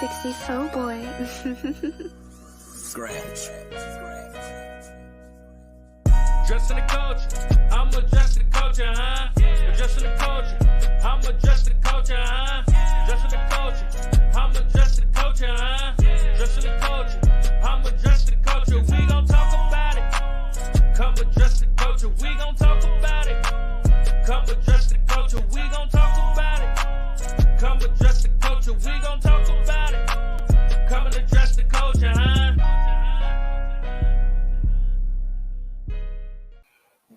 64 boy. Scratch. Adjusting the culture, I'm adjusting the culture, huh? Adjusting the culture, I'm adjusting the culture, huh? Adjusting the culture, I'm adjusting the culture, huh? Adjusting the culture, I'm adjusting the culture. We gon' talk about it. Come adjust the culture, we gon' talk about it. Come adjust the culture, we gon' talk about it. Come adjust the culture, we gon' talk about it. Come and adjust the culture, huh?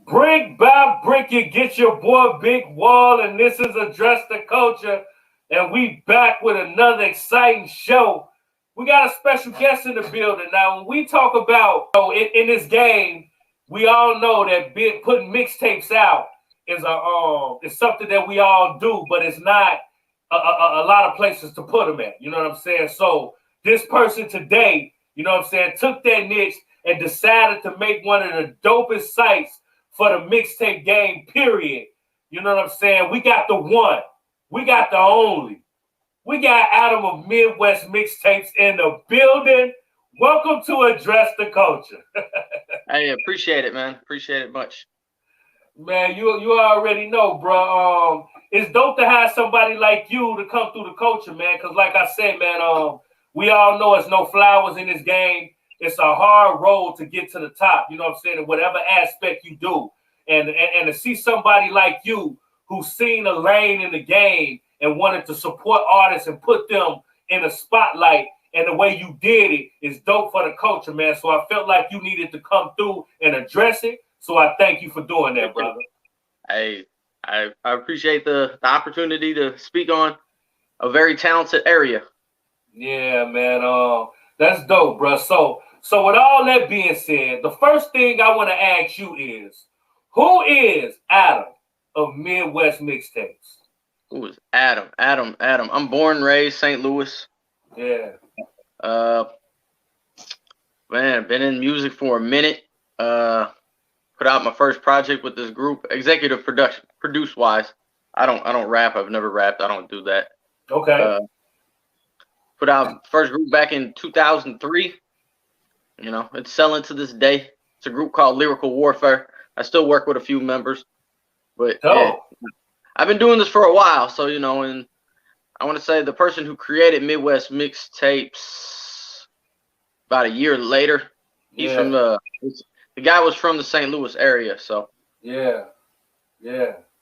Brick by brick, you get your boy Big Wall, and this is Address the Culture, and we back with another exciting show. We got a special guest in the building. Now, when we talk about in this game, we all know that putting mixtapes out is something that we all do, but it's not a lot of places to put them at. You know what I'm saying? So this person today, you know what I'm saying, took that niche and decided to make one of the dopest sites for the mixtape game, period. You know what I'm saying? We got the one. We got the only. We got Adam of Midwest Mixtapes in the building. Welcome to Address the Culture. Hey, appreciate it, man. Appreciate it much. Man, you already know, bro. It's dope to have somebody like you to come through the culture, man. Because like I said, man, we all know it's no flowers in this game. It's a hard road to get to the top, you know what I'm saying, in whatever aspect you do. And to see somebody like you who's seen a lane in the game and wanted to support artists and put them in the spotlight, and the way you did it is dope for the culture, man. So I felt like you needed to come through and address it. So I thank you for doing that, brother. Hey, I appreciate the opportunity to speak on a very talented area. Yeah, man. That's dope, bro. So with all that being said, the first thing I want to ask you is, who is Adam of Midwest Mixtapes? Who is Adam? Adam. I'm born and raised St. Louis. Yeah. Man, been in music for a minute. Put out my first project with this group, executive production, produce wise. I don't rap. I've never rapped. I don't do that. Okay. Put out first group back in 2003. You know, it's selling to this day. It's a group called Lyrical Warfare. I still work with a few members, but yeah, I've been doing this for a while. So, you know, and I want to say the person who created Midwest Mixtapes about a year later, he's from the guy was from the St. Louis area. So yeah.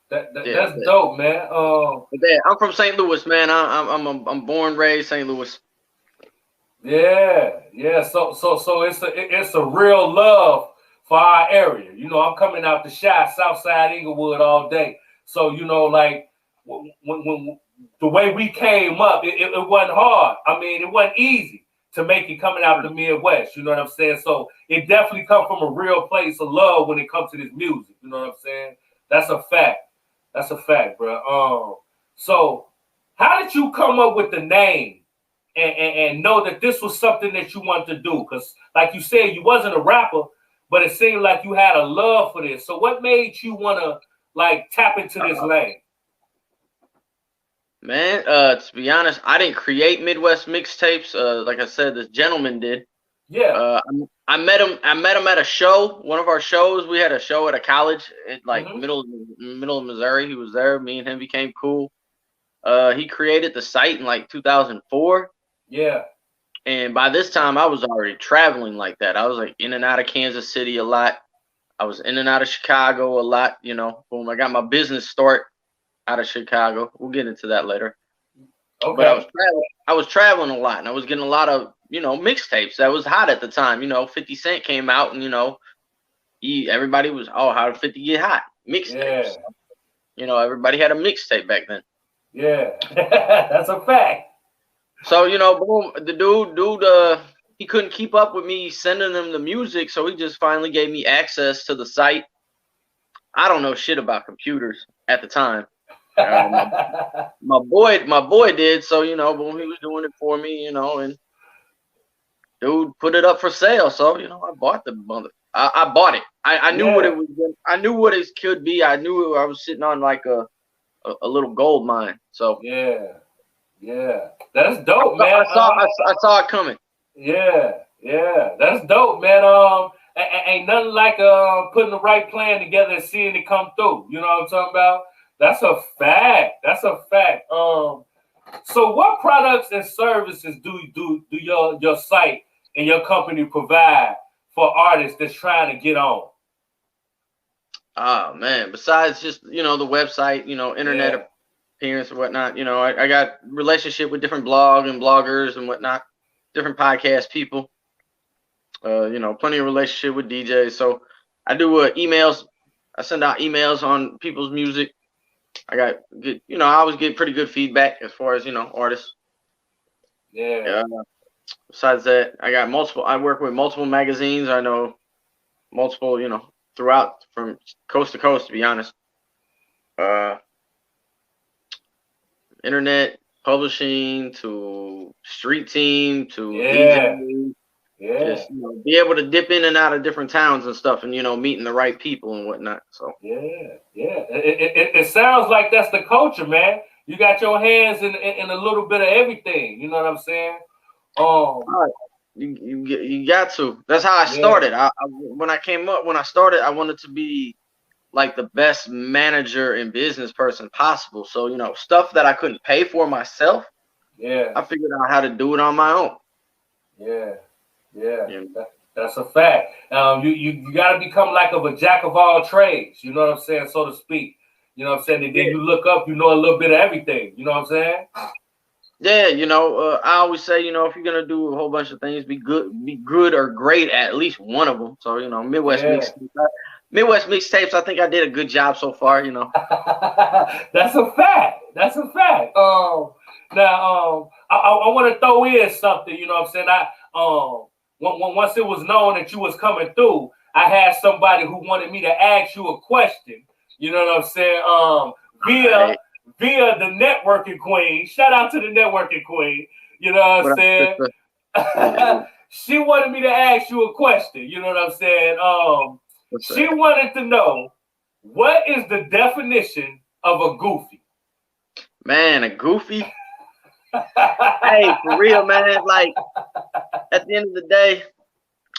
That's dope, man. I'm from St. Louis, man. I'm born, raised St. Louis. Yeah. So it's a real love for our area. You know, I'm coming out the Chi, Southside Inglewood all day. So, you know, like when the way we came up, it wasn't hard. I mean, it wasn't easy to make it coming out the Midwest. You know what I'm saying? So it definitely comes from a real place of love when it comes to this music. You know what I'm saying? That's a fact. That's a fact, bro. So how did you come up with the name and know that this was something that you wanted to do? Because like you said, you wasn't a rapper, but it seemed like you had a love for this. So what made you want to like tap into this lane? Man, to be honest, I didn't create Midwest Mixtapes. Like I said, this gentleman did. Yeah. I met him at a show. One of our shows. We had a show at a college in like middle of Missouri. He was there. Me and him became cool. He created the site in like 2004. Yeah. And by this time, I was already traveling like that. I was like in and out of Kansas City a lot. I was in and out of Chicago a lot. You know, boom. I got my business start out of Chicago. We'll get into that later. Okay. But I was traveling a lot, and I was getting a lot of, you know, mixtapes that was hot at the time. You know, 50 Cent came out, and, you know, everybody was, oh, how did 50 get hot? Mixtapes. Yeah. You know, everybody had a mixtape back then. Yeah. That's a fact. So, you know, boom, the dude, he couldn't keep up with me sending him the music, so he just finally gave me access to the site. I don't know shit about computers at the time. My boy did, so, you know, boom, he was doing it for me, you know, and dude put it up for sale. So, you know, I bought the mother. I bought it. I knew what it was. I knew what it could be. I knew I was sitting on like a little gold mine. So yeah. Yeah, that's dope, man. I saw it coming. Yeah, that's dope, man. Ain't nothing like putting the right plan together and seeing it come through. You know what I'm talking about? That's a fact. That's a fact. So what products and services do your site and your company provide for artists that's trying to get on? Oh man, besides just the website, internet appearance and whatnot, I got relationship with different bloggers and whatnot, different podcast people. Plenty of relationship with DJs. So I do emails. I send out emails on people's music. I got good, I always get pretty good feedback as far as artists. Yeah. Besides that, I got multiple. I work with multiple magazines. I know multiple, throughout from coast to coast. To be honest, internet publishing to street team to DJ. Just be able to dip in and out of different towns and stuff, and meeting the right people and whatnot. So it sounds like that's the culture, man. You got your hands in a little bit of everything. You know what I'm saying? You got to. That's how I started. When I started, I wanted to be like the best manager and business person possible. So stuff that I couldn't pay for myself. I figured out how to do it on my own. That's a fact. You got to become like a jack of all trades. You know what I'm saying, so to speak. You know what I'm saying. And then you look up, a little bit of everything. You know what I'm saying. Yeah, I always say, if you're gonna do a whole bunch of things, be good or great at least one of them. So, Midwest mixtapes, I think I did a good job so far. That's a fact. That's a fact. Now, I want to throw in something. You know what I'm saying. Once it was known that you was coming through, I had somebody who wanted me to ask you a question. You know what I'm saying? Via the networking queen. Shout out to the networking queen. You know what I'm saying? She wanted me to ask you a question. You know what I'm saying? She wanted to know, what is the definition of a goofy? Man, a goofy? Hey, for real, man. Like, at the end of the day,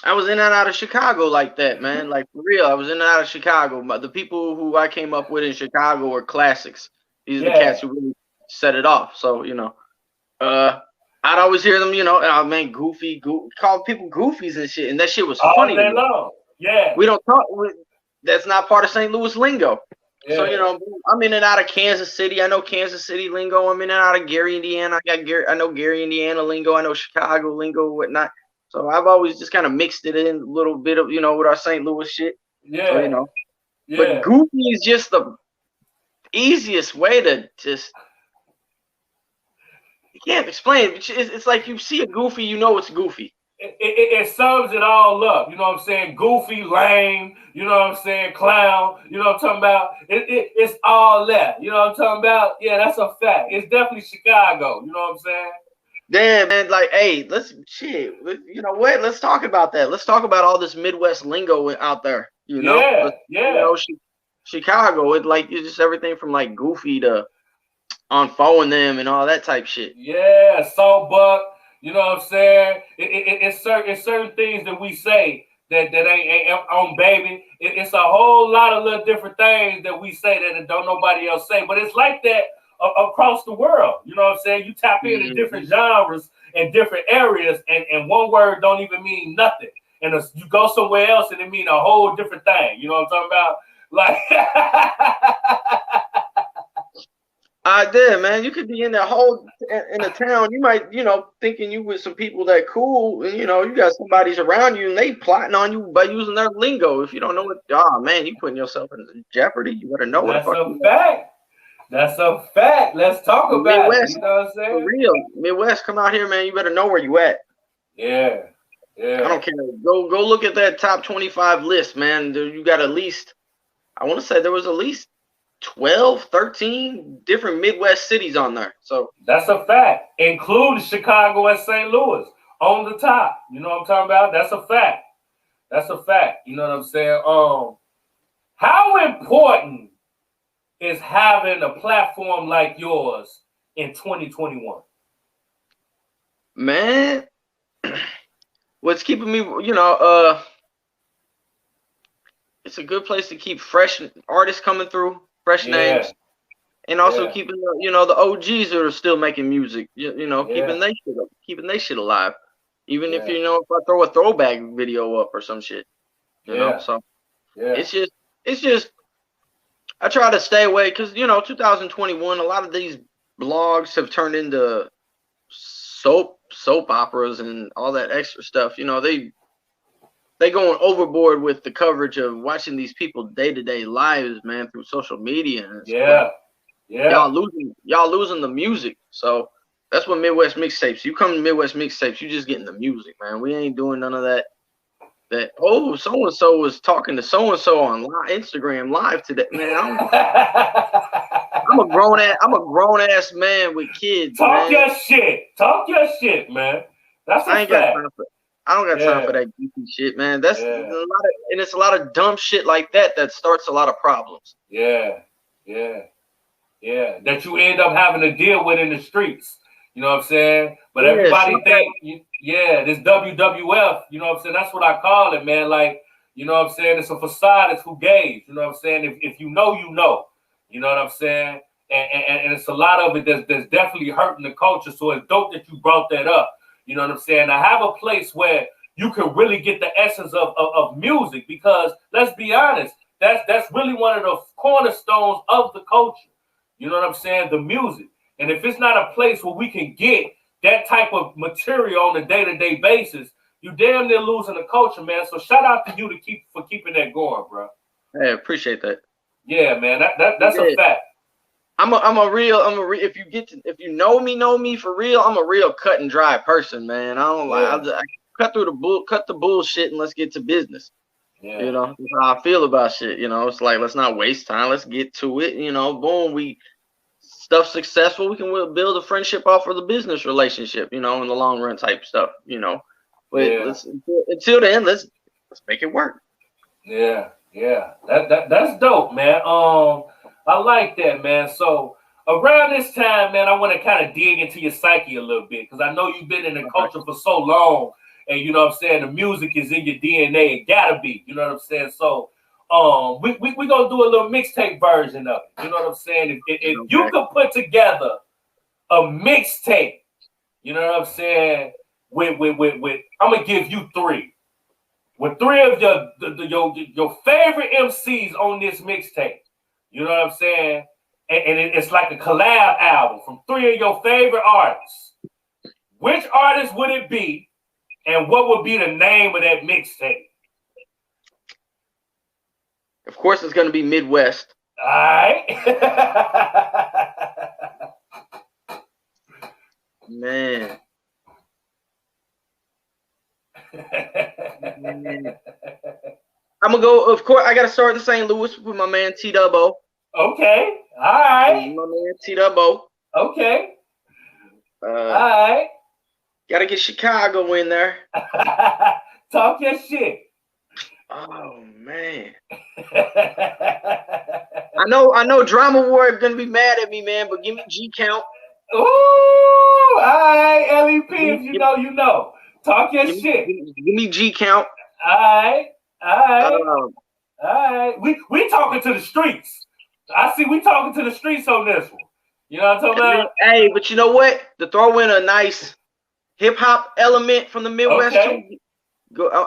I was in and out of Chicago like that, man. Like, for real, I was in and out of Chicago. But the people who I came up with in Chicago were classics. These are the cats who really set it off. So, I'd always hear them, oh, man, goofy, call people goofies and shit. And that shit was funny. All day long. Yeah. We don't talk. That's not part of St. Louis lingo. Yeah. So, I'm in and out of Kansas City. I know Kansas City lingo. I'm in and out of Gary, Indiana. I know Gary, Indiana lingo. I know Chicago lingo, whatnot. So I've always just kind of mixed it in a little bit of, with our St. Louis shit. Yeah. So, But goofy is just the easiest way to just, you can't explain it. It's like you see a goofy, it's goofy. It sums it all up. You know what I'm saying? Goofy, lame, you know what I'm saying? Clown, you know what I'm talking about? It's all that. You know what I'm talking about? Yeah, that's a fact. It's definitely Chicago. You know what I'm saying? Yeah, man. Like, hey, let's talk about that. Let's talk about all this Midwest lingo out there. Chicago, it's just everything from like goofy to on phone them and all that type shit. Yeah, Sawbuck. You know what I'm saying? It's certain things that we say that ain't on baby. It's a whole lot of little different things that we say that don't nobody else say. But it's like that across the world. You know what I'm saying? You tap into different genres and different areas, and one word don't even mean nothing. And you go somewhere else and it mean a whole different thing. You know what I'm talking about? Like, I did, man. You could be in the town. You might, thinking you with some people that cool, and you got somebody's around you, and they plotting on you by using their lingo. If you don't know what, man, you putting yourself in jeopardy. You better know what. That's a fact. That's a fact. Let's talk about Midwest, it. You know what I'm saying? For real, Midwest, come out here, man. You better know where you at. Yeah. I don't care. Go look at that top 25 list, man. You got at least, I want to say there was at least 12, 13 different Midwest cities on there. So that's a fact, including Chicago and St. Louis on the top. You know what I'm talking about? That's a fact. That's a fact. You know what I'm saying? How important is having a platform like yours in 2021? Man, what's keeping me, it's a good place to keep fresh artists coming through, fresh names, and also keeping the OGs that are still making music, keeping they shit alive. Even if if I throw a throwback video up or some shit, so it's just I try to stay away because 2021, a lot of these blogs have turned into soap operas and all that extra stuff. They going overboard with the coverage of watching these people day-to-day lives, man, through social media. And y'all losing the music. So that's what Midwest Mixtapes. You come to Midwest Mixtapes, you just getting the music, man. We ain't doing none of that. So and so was talking to so and so on Instagram live today, man. I'm a grown ass man with kids. Talk your shit, man. That's a fact. I don't got time for that goofy shit, man. That's it's a lot of dumb shit like that starts a lot of problems. Yeah. That you end up having to deal with in the streets. You know what I'm saying? But everybody think, this WWF, you know what I'm saying? That's what I call it, man. Like, you know what I'm saying? It's a facade, it's fugazi. You know what I'm saying? If you know, you know. You know what I'm saying? And it's a lot of it that's definitely hurting the culture. So it's dope that you brought that up. You know what I'm saying? I have a place where you can really get the essence of music, because let's be honest, that's really one of the cornerstones of the culture. You know what I'm saying? The music. And if it's not a place where we can get that type of material on a day-to-day basis, you damn near losing the culture, man. So shout out to you for keeping that going, bro. Hey, appreciate that. Yeah, man. That's a fact. If you know me for real, I'm a real cut and dry person, man. I don't I cut the bullshit and let's get to business. Yeah. That's how I feel about shit. It's like, let's not waste time. Let's get to it. Boom, stuff successful, we can build a friendship off of the business relationship, in the long run type stuff, But until then, let's make it work. Yeah. That's dope, man. I like that, man. So around this time, man, I want to kind of dig into your psyche a little bit, because I know you've been in the culture for so long, and you know what I'm saying, the music is in your DNA. It gotta be, you know what I'm saying? So we gonna do a little mixtape version of it. You know what I'm saying? If you could put together a mixtape, you know what I'm saying, with I'm gonna give you three. With three of your favorite MCs on this mixtape. You know what I'm saying? And it's like a collab album from three of your favorite artists. Which artist would it be? And what would be the name of that mixtape? Of course, it's going to be Midwest. All right. Man. I'm going to go, of course, I got to start in St. Louis with my man T-Dubbo. Okay. All right. My man T-Dubbo. Okay. All right. Got to get Chicago in there. Talk your shit. Oh man. I know Drama War is gonna be mad at me, man, but give me G count. Ooh, all right, LEP, if you know. Talk your shit. Give me G count. All right. We talking to the streets. I see we talking to the streets on this one. You know what I'm talking about? Hey, but you know what? To throw in a nice hip hop element from the Midwest too.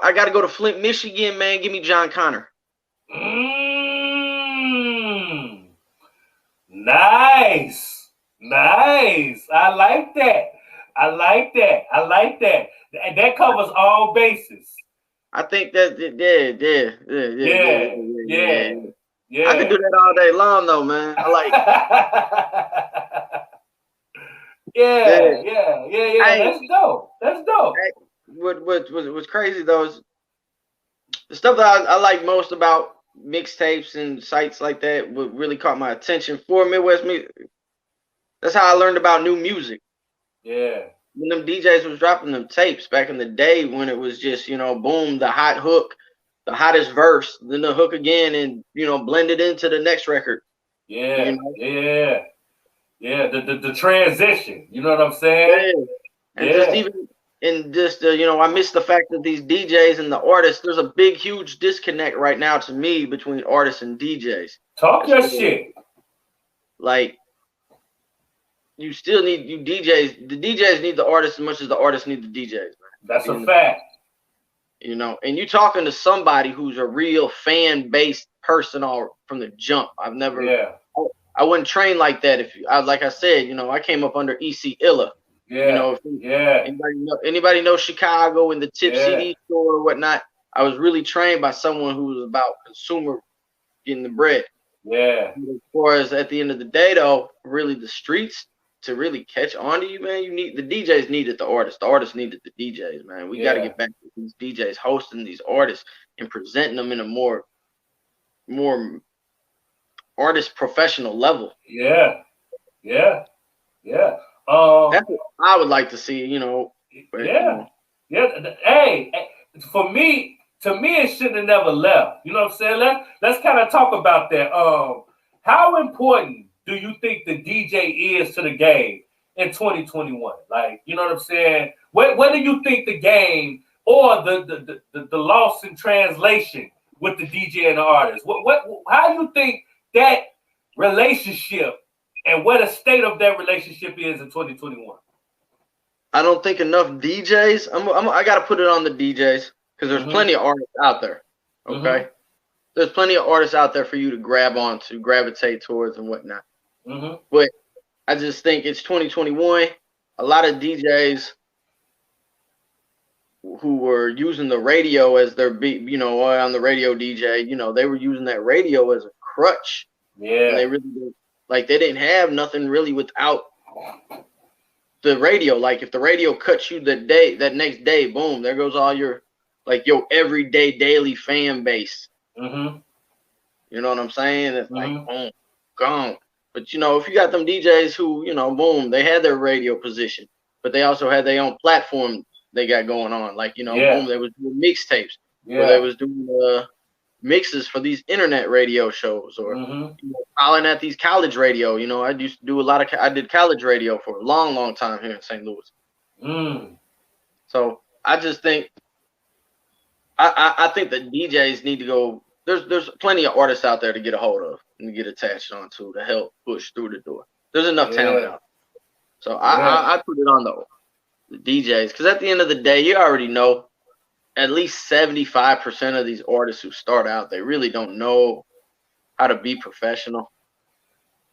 I got to go to Flint, Michigan, man. Give me John Connor. Nice. I like that. That covers all bases. I think that, yeah. I can do that all day long, though, man. I like it. Yeah. That's dope. Hey, what's crazy though is the stuff that I like most about mixtapes and sites like that. What really caught my attention for Midwest music. That's how I learned about new music. Yeah. When them DJs was dropping them tapes back in the day, when it was just boom, the hot hook, the hottest verse, then the hook again, and blended into the next record. Yeah. Yeah. The transition. You know what I'm saying? And just even in just I miss the fact that these DJs and the artists, there's a big, huge disconnect right now to me between artists and DJs. Talk your shit. Like, you still need DJs. The DJs need the artists as much as the artists need the DJs, man. That's a fact. You know, and you talking to somebody who's a real fan-based person all from the jump. I've never, I wouldn't train like that. Like I said, I came up under EC Illa. Yeah. Anybody know Chicago and the Tip CD store or whatnot? I was really trained by someone who was about consumer getting the bread. Yeah. As far as at the end of the day, though, really the streets to really catch on to you, man. You need the DJs needed the artists. The artists needed the DJs, man. We got to get back to these DJs hosting these artists and presenting them in a more artist professional level. Yeah. That's what I would like to see, Hey, for me, it shouldn't have never left. You know what I'm saying? Let's kind of talk about that. How important do you think the DJ is to the game in 2021? Like, you know what I'm saying? What do you think the game or the loss in translation with the DJ and the artist? How do you think that relationship and what the state of that relationship is in 2021? I don't think enough DJs. I got to put it on the DJs because there's plenty of artists out there. Okay, there's plenty of artists out there for you to grab onto, gravitate towards, and whatnot. But I just think it's 2021. A lot of DJs who were using the radio as their beat, on the radio DJ, they were using that radio as a crutch. Yeah. And they really did. Like, they didn't have nothing really without the radio. Like, if the radio cuts you that next day, boom, there goes all your everyday daily fan base. You know what I'm saying? It's like, boom, gone. But, if you got them DJs who, boom, they had their radio position, but they also had their own platform they got going on. Like, boom, they was doing mixtapes. Or they was doing mixes for these internet radio shows or calling at these college radio. I used to do I did college radio for a long, long time here in St. Louis. So I just think, I think that DJs need to go. There's plenty of artists out there to get a hold of and to get attached onto to help push through the door. There's enough talent out there. So I put it on the DJs because at the end of the day, you already know at least 75% of these artists who start out, they really don't know how to be professional.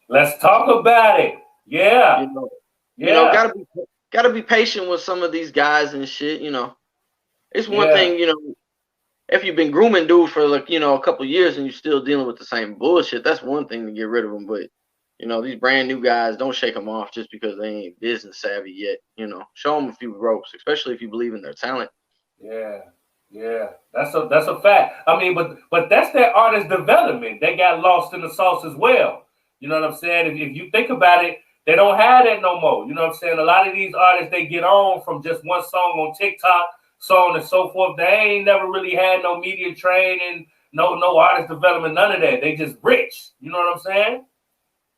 Let's talk about it. Yeah. Gotta be patient with some of these guys and shit. It's one thing, if you've been grooming dude for a couple of years and you're still dealing with the same bullshit, that's one thing to get rid of them. But these brand new guys, don't shake them off just because they ain't business savvy yet. Show them a few ropes, especially if you believe in their talent. Yeah, that's a fact. I mean, but that's their artist development. They got lost in the sauce as well. You know what I'm saying? If you think about it, they don't have that no more. You know what I'm saying? A lot of these artists, they get on from just one song on TikTok, so on and so forth. They ain't never really had no media training, no artist development, none of that. They just rich. You know what I'm saying?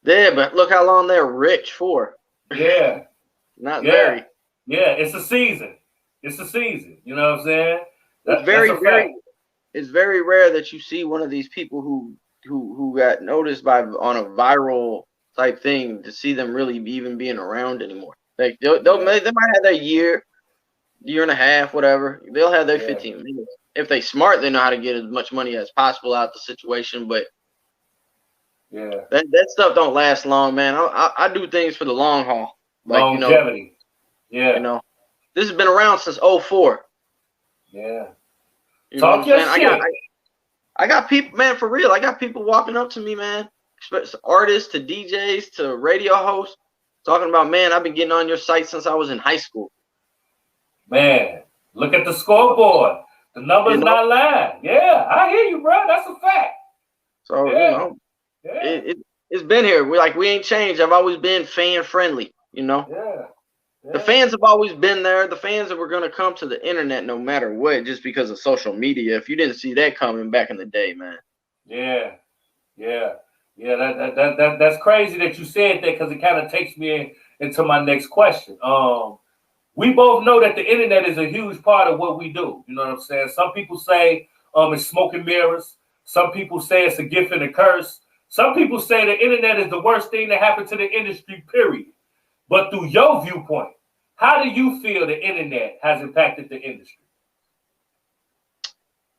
Yeah, but look how long they're rich for. Yeah. Not very. Yeah, it's a season. You know what I'm saying? It's very rare that you see one of these people who got noticed on a viral type thing to see them really even being around anymore. Like they might have their year and a half, whatever. They'll have their 15 minutes. If they smart, they know how to get as much money as possible out the situation. But that stuff don't last long, man. I do things for the long haul. Like, longevity. This has been around since 2004. Yeah. Talk your shit. I got people, man, for real. I got people walking up to me, man. Artists to DJs to radio hosts talking about, man, I've been getting on your site since I was in high school. Man, look at the scoreboard. The number's not lying. Yeah, I hear you, bro. That's a fact. So, it's been here. We ain't changed. I've always been fan friendly, Yeah. The fans have always been there. The fans that were going to come to the internet no matter what, just because of social media. If you didn't see that coming back in the day, man. Yeah. That's crazy that you said that because it kind of takes me into my next question. we both know that the internet is a huge part of what we do. You know what I'm saying? Some people say it's smoke and mirrors. Some people say it's a gift and a curse. Some people say the internet is the worst thing that happened to the industry, period. But through your viewpoint, how do you feel the internet has impacted the industry?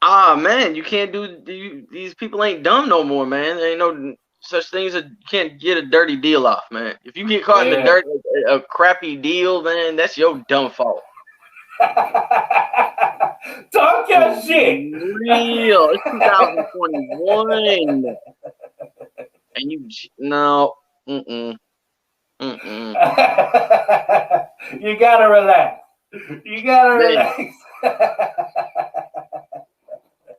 Man, you can't these people ain't dumb no more, man. There ain't no such things that you can't get a dirty deal off, man. If you get caught in the dirt, a crappy deal, man, that's your dumb fault. Talk your shit. Real. It's 2021. And you you gotta relax. You gotta relax.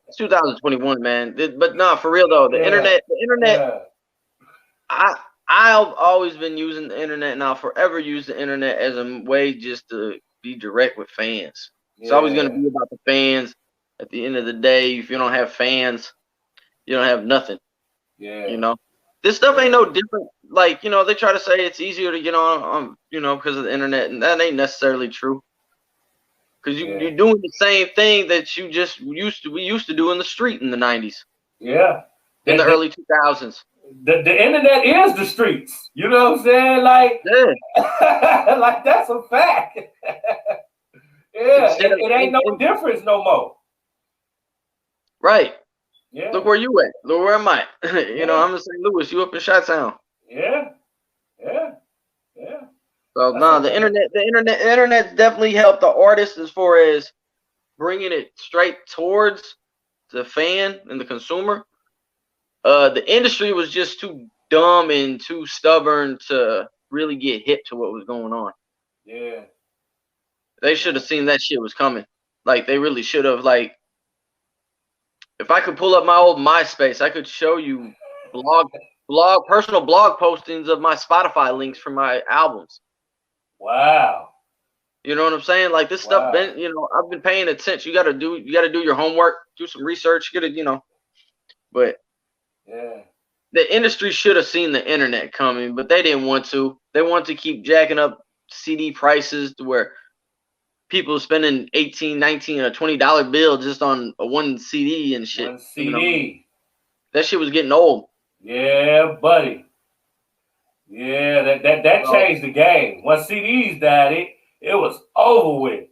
It's 2021, man. But no, for real though, the internet. I've always been using the internet, and I'll forever use the internet as a way just to be direct with fans. It's always going to be about the fans. At the end of the day, if you don't have fans, you don't have nothing. Yeah. You know, this stuff ain't no different. Like, you know, they try to say it's easier to get on you know, because of the internet, and that ain't necessarily true. Because you're doing the same thing that we used to do in the street in the 90s. Yeah. In the early 2000s. The internet is the streets. You know what I'm saying? Like, like that's a fact. It ain't no difference no more. Right. Yeah. Look where you at. Look where am I? You know, I'm in St. Louis. You up in Chi-Town. Yeah. So the internet's definitely helped the artists as far as bringing it straight towards the fan and the consumer. The industry was just too dumb and too stubborn to really get hip to what was going on. Yeah. They should have seen that shit was coming. Like, they really should have. Like, if I could pull up my old MySpace, I could show you personal blog postings of my Spotify links for my albums. Wow. You know what I'm saying? Like, this stuff been, you know, I've been paying attention. You gotta do your homework, do some research, you know. But the industry should have seen the internet coming, but they didn't want to. They want to keep jacking up CD prices to where people spending $18, $19, or $20 bill just on one CD and shit. One CD. You know? That shit was getting old. Yeah, buddy. Yeah, that changed the game. When CDs died, it was over with.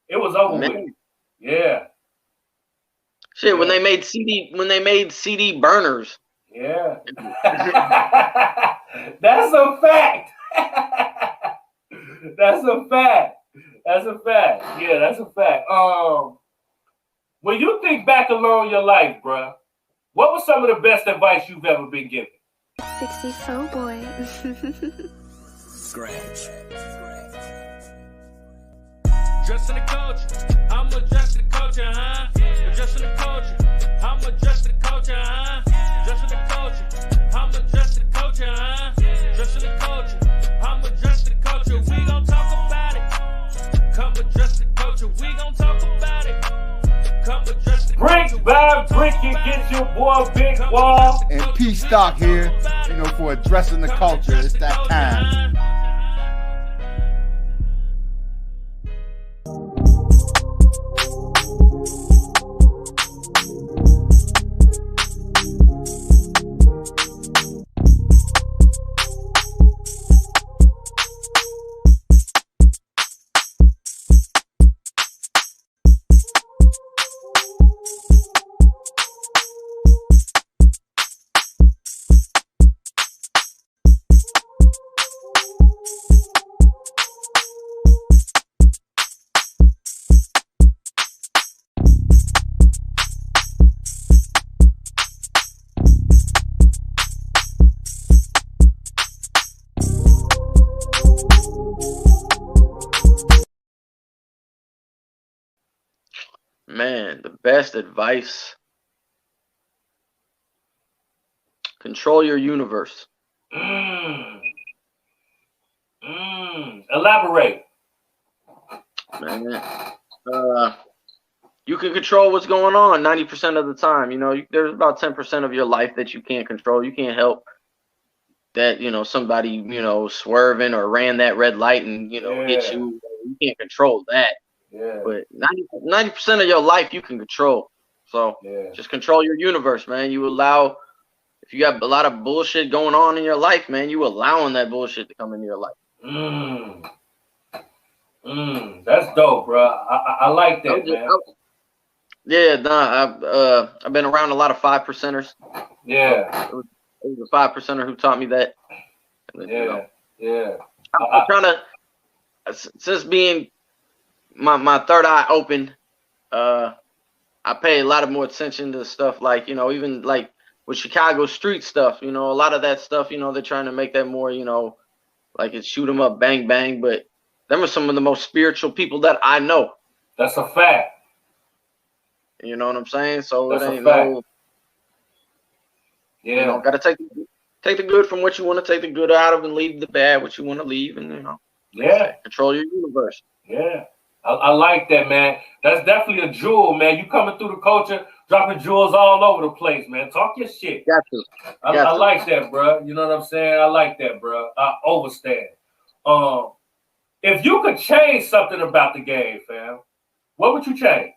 It was over with. Yeah. Shit, when they made CD burners. Yeah. That's a fact. That's a fact. That's a fact. Yeah, that's a fact. When you think back along your life, bruh, what was some of the best advice you've ever been given? 64 boy. Scratch. Dressing the culture, I'm adjusting the culture, huh? Adjusting the culture, I'm adjusting the culture, huh? Adjusting the culture, I'm adjusting the culture, huh? Adjusting the culture, I'm adjusting the culture. We gon' talk about it. Come adjust the culture, we gon' talk about it. Come adjust the culture. Brick by brick, you get your boy Big Wall. And P Stock here, you know, for addressing the culture. It's that time. Man, the best advice. Control your universe. Elaborate. Man, you can control what's going on 90% of the time. You know, there's about 10% of your life that you can't control. You can't help that, you know, somebody, you know, swerving or ran that red light and, you know, hit you. you can't control that. Yeah. But 90% of your life you can control. So Yeah. just control your universe, man. You allow, if you got a lot of bullshit going on in your life, man, you allowing that bullshit to come into your life. That's dope, bro. I like that, man. I've been around a lot of 5%ers. Yeah. It was a 5%er who taught me that. And, Yeah. I'm trying to, since being my third eye open, I pay a lot of more attention to stuff like, even like with Chicago street stuff, a lot of that stuff, they're trying to make that more, like it's shoot 'em up, bang, bang. But them are some of the most spiritual people that I know. That's a fact. You know what I'm saying? So That's it ain't a fact. no, Yeah. gotta take the good from what you want to take the good out of and leave the bad what you want to leave, and Yeah. control your universe. Yeah. I like that, man. That's definitely a jewel, man. You coming through the culture, dropping jewels all over the place, man. Talk your shit. Got to. I like that, bro. You know what I'm saying? I like that, bro. I overstand. If you could change something about the game, fam, what would you change?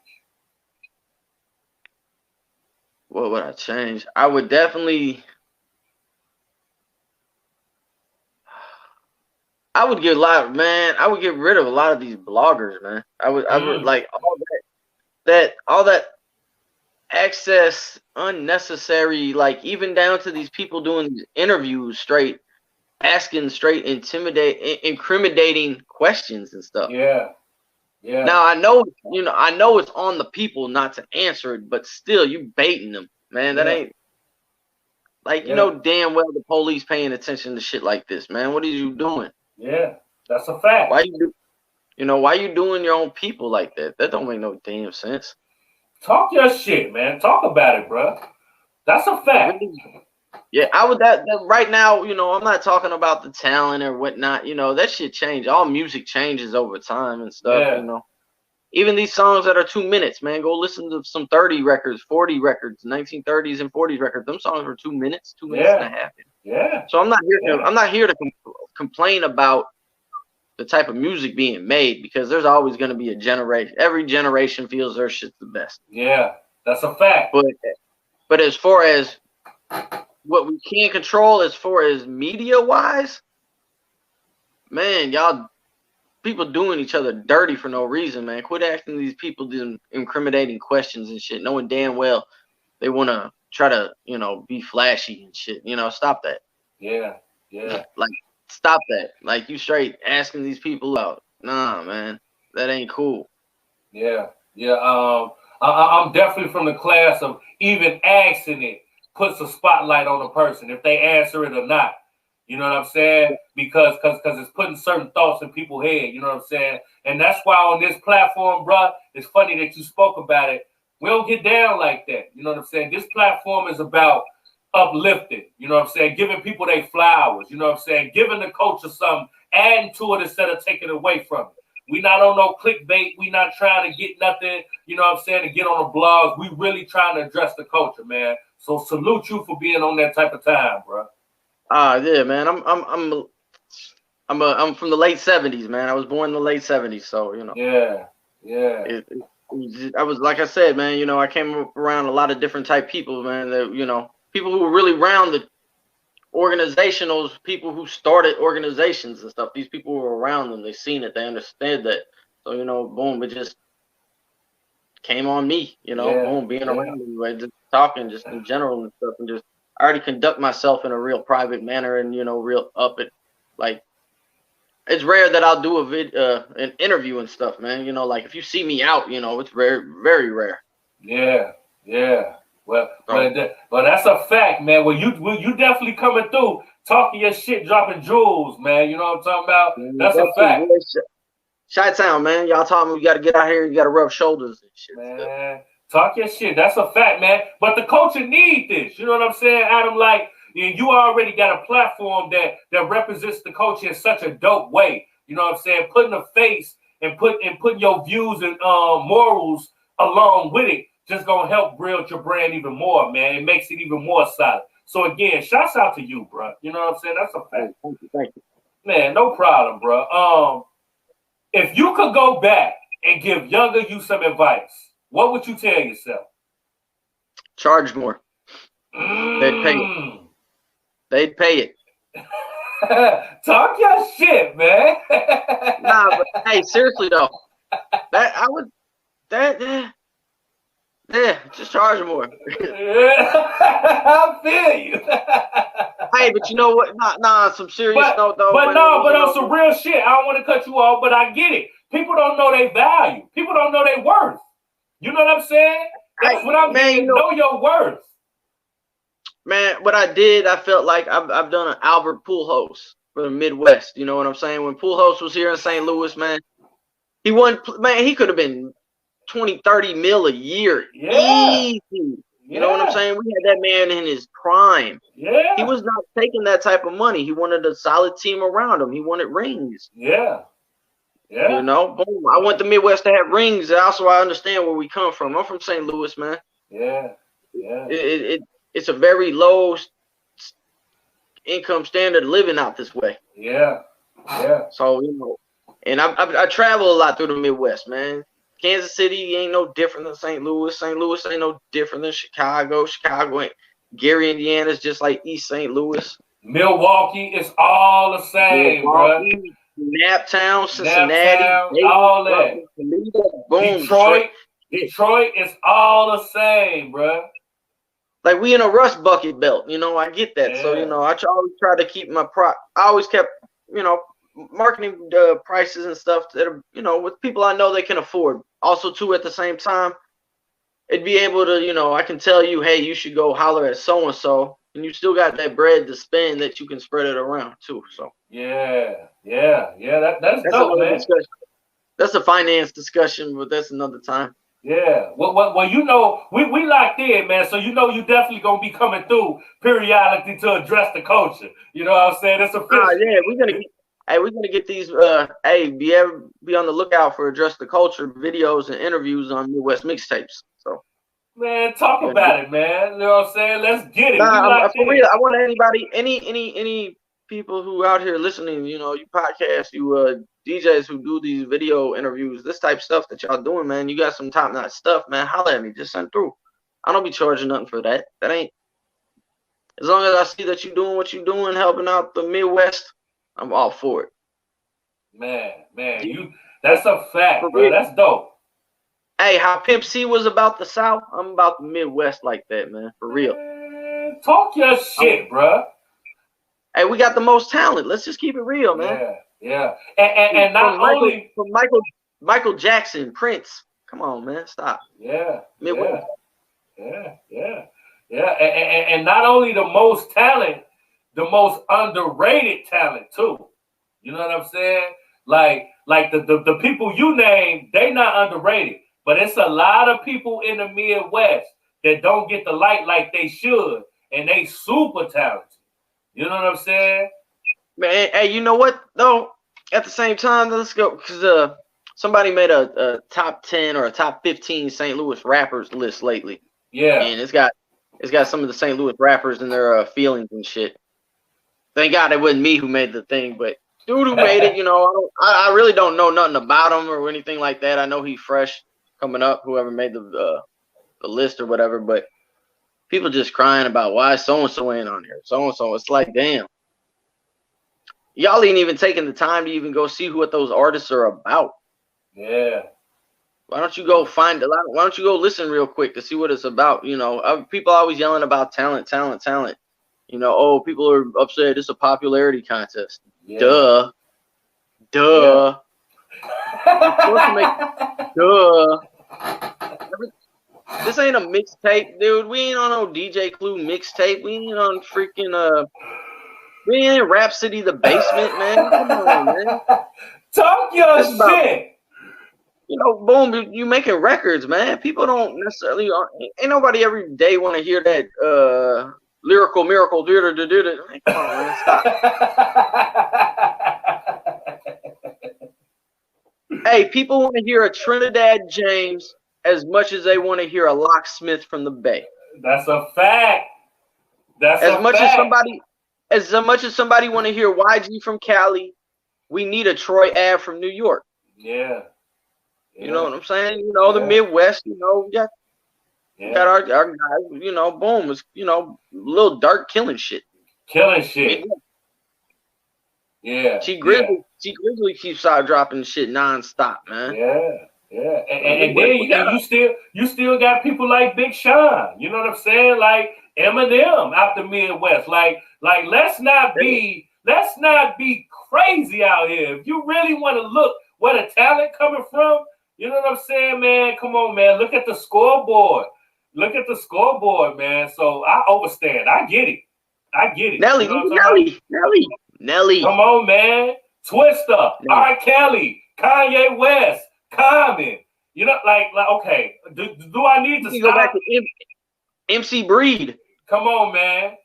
What would I change? I would definitely. I would get I would get rid of a lot of these bloggers, man. I would like all that excess, unnecessary, like even down to these people doing these interviews, asking straight incriminating questions and stuff. Yeah. Now I know it's on the people not to answer it, but still you baiting them, man. That ain't like you know damn well the police paying attention to shit like this, man. What are you doing? Yeah, that's a fact. Why you doing your own people like that? That don't make no damn sense. Talk your shit, man. Talk about it, bro. That's a fact. Yeah, I would that right now, I'm not talking about the talent or whatnot. That shit change. All music changes over time and stuff, Even these songs that are 2 minutes, man, go listen to some 30 records, 40 records, 1930s and 40s records. Them songs were 2 minutes, 2 minutes and a half. Yeah. So I'm not here to complain about the type of music being made, because there's always going to be a generation. Every generation feels their shit's the best. Yeah, that's a fact. But as far as what we can't control, as far as media wise, man, people doing each other dirty for no reason, man. Quit asking these people these incriminating questions and shit, knowing damn well they want to try to, be flashy and shit. Stop that. Yeah. Like, stop that. Like, you straight asking these people out. Nah, man, that ain't cool. Yeah. I'm definitely from the class of even asking it puts a spotlight on a person if they answer it or not. You know what I'm saying? Because it's putting certain thoughts in people's head. You know what I'm saying? And that's why on this platform, bro, it's funny that you spoke about it. We don't get down like that. You know what I'm saying? This platform is about uplifting. You know what I'm saying? Giving people their flowers. You know what I'm saying? Giving the culture something, adding to it instead of taking away from it. We not on no clickbait. We not trying to get nothing, you know what I'm saying, to get on the blogs. We really trying to address the culture, man. So salute you for being on that type of time, bro. Yeah, man. I'm from the late 70s, man. I was born in the late 70s, so Yeah. I was, like I said, man. I came around a lot of different type people, man. That people who were really around the organizationals, people who started organizations and stuff. These people were around them. They seen it. They understand that. So boom, it just came on me. Boom, being around them, just talking, just in general and stuff, and just. I already conduct myself in a real private manner and, real up it. Like, it's rare that I'll do an interview and stuff, man. Like if you see me out, it's rare, very rare. Yeah. Well, that's a fact, man. Well, you definitely coming through, talking your shit, dropping jewels, man. You know what I'm talking about? That's a fact. Chi-Town, man. Y'all talking me, you got to get out here. You got to rub shoulders and shit. Man. Talk your shit. That's a fact, man. But the culture need this. You know what I'm saying, Adam? Like, you already got a platform that represents the culture in such a dope way. You know what I'm saying? Putting a face and putting your views and morals along with it just gonna help build your brand even more, man. It makes it even more solid. So again, shouts out to you, bro. You know what I'm saying? That's a fact. Thank you. Man, no problem, bro. If you could go back and give younger you some advice, what would you tell yourself? Charge more. They'd pay it. They'd pay it. Talk your shit, man. Nah, but hey, seriously though, just charge more. I feel you. Hey, but you know what? Nah, some serious note though. But on some real shit, I don't want to cut you off, but I get it. People don't know their value. People don't know their worth. You know what I'm saying? That's what I'm saying. Know your worth. Man, what I did, I felt like I've done an Albert Pujols for the Midwest. You know what I'm saying? When Pujols was here in St. Louis, man, he could have been 20, 30 mil a year. Easy. You know what I'm saying? We had that man in his prime. Yeah. He was not taking that type of money. He wanted a solid team around him. He wanted rings. Yeah. You know, boom. I want the Midwest to have rings. Also, I understand where we come from. I'm from St. Louis, man. Yeah. It's a very low income standard living out this way. Yeah. So, you know, and I travel a lot through the Midwest, man. Kansas City ain't no different than St. Louis. St. Louis ain't no different than Chicago. Chicago ain't. Gary, Indiana is just like East St. Louis. Milwaukee is all the same, bro. Naptown, Cincinnati, all that. Boom, Detroit is all the same, bro. Like we in a rust bucket belt, you know. I get that, so you know, I always try to keep my I always kept, you know, marketing prices and stuff that are, you know, with people I know they can afford. Also, too, at the same time, it'd be able to, you know, I can tell you, hey, you should go holler at so and so, and you still got that bread to spend that you can spread it around too. So that's dope, man. Discussion. That's a finance discussion, but that's another time. Yeah. Well, you know, we locked in, man. So you know, you definitely gonna be coming through periodically to address the culture. You know what I'm saying? It's official. Yeah, we're gonna get these. Be on the lookout for Address the Culture videos and interviews on Midwest mixtapes. So, man, talk about it, man. You know what I'm saying? Let's get it. For real, I want anybody, any people who out here listening, you know, you podcasts, you DJs who do these video interviews, this type of stuff that y'all doing, man. You got some top notch stuff, man. Holla at me, just send through. I don't be charging nothing for that. That ain't. As long as I see that you doing what you doing, helping out the Midwest, I'm all for it. Man, that's a fact, bro. That's dope. Hey, how Pimp C was about the South, I'm about the Midwest like that, man. For real. Man, talk your shit, bro. Hey, we got the most talent. Let's just keep it real, man. Yeah. And not only from Michael Jackson, Prince. Come on, man. Stop. Yeah. Midwest. Yeah. And not only the most talent, the most underrated talent too. You know what I'm saying? Like the people you name, they not underrated. But it's a lot of people in the Midwest that don't get the light like they should, and they super talented. You know what I'm saying? Man, hey, you know what though? At the same time, let's go, because somebody made a top 10 or a top 15 St. Louis rappers list lately. Yeah, and it's got some of the St. Louis rappers and their feelings and shit. Thank God it wasn't me who made the thing, but dude who made it, you know, I really don't know nothing about him or anything like that. I know he's fresh coming up, whoever made the list or whatever, but people just crying about why so-and-so ain't on here. So-and-so, it's like, damn. Y'all ain't even taking the time to even go see what those artists are about. Yeah. Why don't you go why don't you go listen real quick to see what it's about? You know, people always yelling about talent. You know, oh, people are upset. It's a popularity contest. Yeah. Duh. Yeah. Duh. This ain't a mixtape, dude. We ain't on no DJ Clue mixtape. We ain't on freaking we ain't in Rhapsody the Basement, man. Come on, man. Talk your shit. You know, boom, you making records, man. People don't necessarily, ain't nobody every day want to hear that lyrical miracle. Come on, man, stop. Hey, people want to hear a Trinidad James as much as they want to hear a Locksmith from the Bay. That's a fact. As much as somebody want to hear YG from Cali, we need a Troy Ave from New York. Yeah. You know what I'm saying? You know, the Yeah. Midwest, you know, we got our guys, you know, boom, it's, you know, Lil Durk killing shit. Killing shit. Midwest. Yeah. She Grizzly keeps out dropping shit nonstop, man. Yeah. And then you still got people like Big Sean. You know what I'm saying? Like Eminem out the Midwest. Like let's not be crazy out here. If you really want to look where the talent coming from, you know what I'm saying, man? Come on, man. Look at the scoreboard. Look at the scoreboard, man. So I understand. I get it. Nelly, You know what I'm Nelly. Come on, man. Twista, R. Kelly, Kanye West, Common. You know, like okay. Do I need to You stop? go back to MC Breed. Come on, man.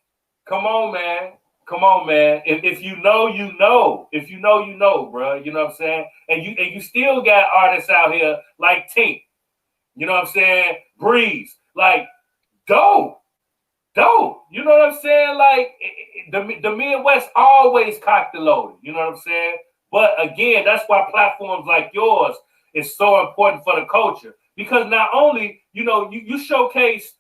If you know, you know. If you know, you know, bro. You know what I'm saying? And you still got artists out here like Tink. You know what I'm saying? Breeze. Like, dope. You know what I'm saying? Like, the Midwest always cocked and loaded. You know what I'm saying? But again, that's why platforms like yours is so important for the culture. Because not only, you know, you showcase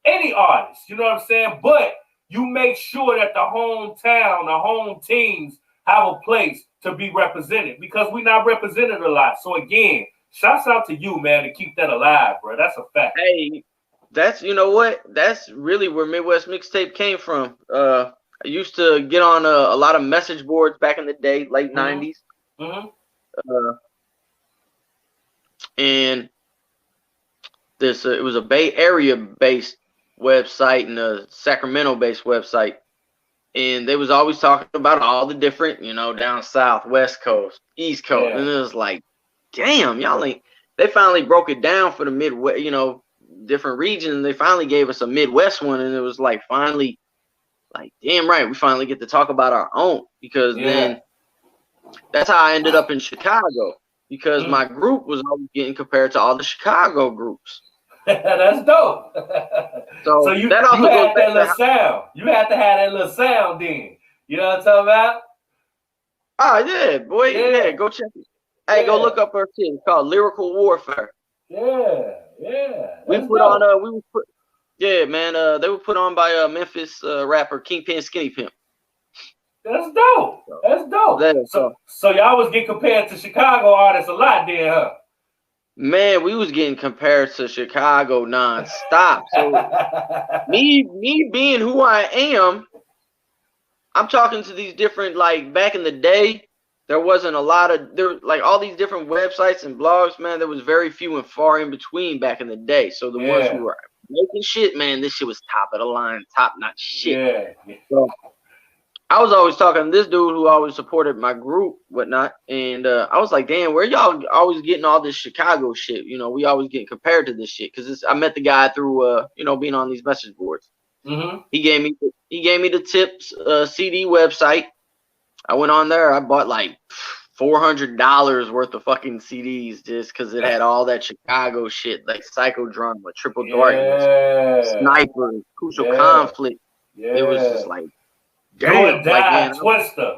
any artist, you know what I'm saying? But you make sure that the hometown, the home teams have a place to be represented because we're not represented a lot. So again, shouts out to you, man, to keep that alive, bro. That's a fact. Hey, that's, you know what? That's really where Midwest Mixtape came from. I used to get on a lot of message boards back in the day, late 90s. And this it was a Bay Area based website and a Sacramento based website, and they was always talking about all the different, you know, down south, West Coast, East Coast, and it was like, damn, y'all ain't. They finally broke it down for the Midwest, you know, different regions, and they finally gave us a Midwest one, and it was like finally, like, damn right, we finally get to talk about our own, because then that's how I ended up in Chicago, because my group was always getting compared to all the Chicago groups. That's dope. So you had that little sound. You had to have that little sound then. You know what I'm talking about? Oh yeah, boy. Yeah, go check it. Hey, go look up our shit. It's called Lyrical Warfare. Yeah. We put dope. On they were put on by Memphis rapper Kingpin Skinny Pimp. That's dope. So y'all was getting compared to Chicago artists a lot then, huh? Man, we was getting compared to Chicago nonstop. So me being who I am, I'm talking to these different, like, back in the day, there wasn't a lot of, like, all these different websites and blogs, man, there was very few and far in between back in the day. So the ones who were making shit, man, this shit was top of the line, top notch shit. Yeah. So I was always talking to this dude who always supported my group, whatnot, and I was like, damn, where y'all always getting all this Chicago shit? You know, we always getting compared to this shit, because I met the guy through, you know, being on these message boards. He gave me the Tips CD website. I went on there. I bought like $400 worth of fucking CDs just because it had all that Chicago shit, like Psychodrama, Triple Darkness, Snipers, Crucial Conflict. It was just like, damn, like, Twista.